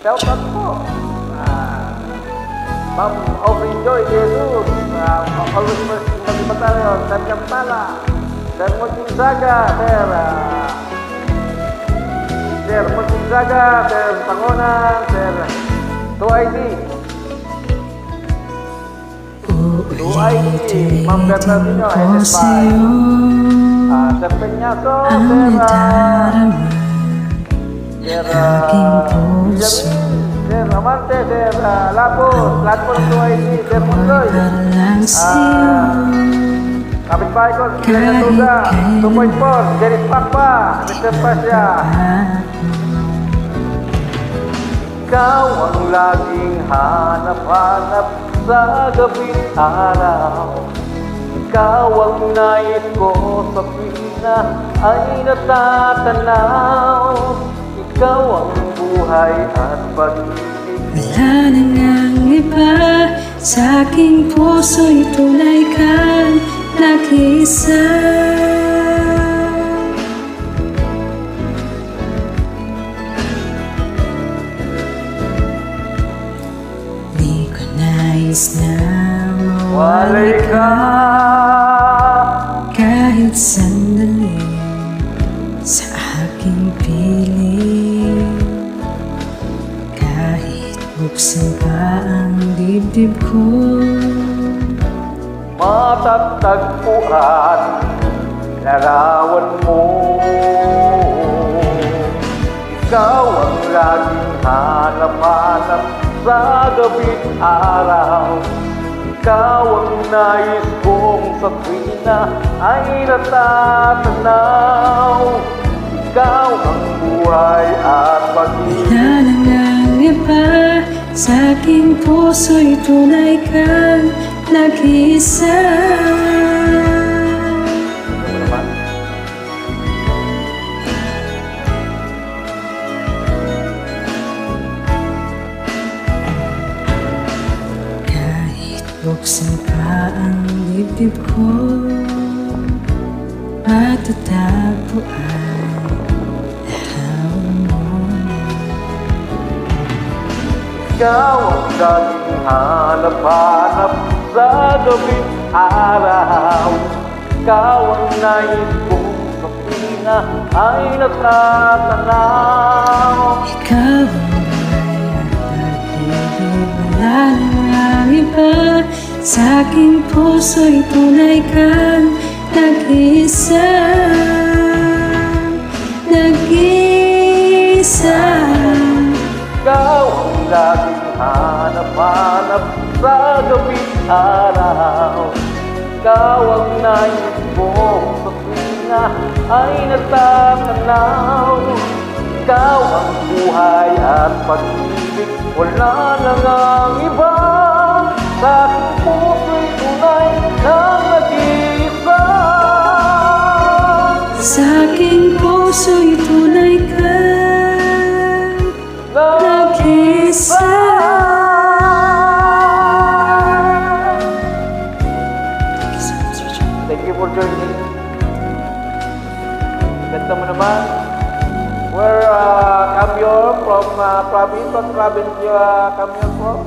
Shout out po. Ma'am Aubrey Joy, Jesus. Always first in the batalyon. Sir Kampala. Sir Montinzaga. Sir Montinzaga. Sir Pangonan. Sir 2ID. 2ID. Ma'am Bernardino. NS5. Sir Peñaso. Sir Sir Amante, Sir Lapos, Lapos 2ID, Sir Mundoy. Kapitbahay ko, Sir Natuga, 2.4, Jeris Papa, Mr. Pasya. Ikaw ang laging hanap-hanap sa gabing araw. Ikaw ang nais ko sa pina ay natatanaw. Ikaw ang buhay at pag-ibig. Wala na ngang iba sa aking puso'y tunay kang nag-iisa. Di ko nais na mawalay ka kahit sandali sa aking piling. Kahit buksan pa ang dibdib ko, matatagpuan larawan mo. Ikaw ang laging hanap-hanap sa gabing araw. Ikaw ang nais kong sa tuwina ay natatanaw. Ikaw ang buhay at pag-ibig. wala na ngang iba sa aking puso'y tunay kang nag-iisa. Kahit buksan pa ang dibdib ko, matatagpuan larawan mo. Ikaw ang laging hanap-hanap sa gabing araw. Ikaw ang nais kong sa pina ay natatanaw. Ikaw ang buhay at pag-ibig. Wala na ngang iba sa aking puso'y tunay kang nag-iisa. Nag-iisa. Ikaw ang laging hanap-hanap sa gabing araw. Ikaw ang nais kong sa tuwina ay natatanaw. Ikaw ang buhay at pag-ibig. Wala na ngang iba sa aking puso'y tunay na nag-iisa. Sa aking puso'y tunay kang nag-iisa. Thank you for joining. Ganda mo naman. Where come you from? Province? What province you come you from?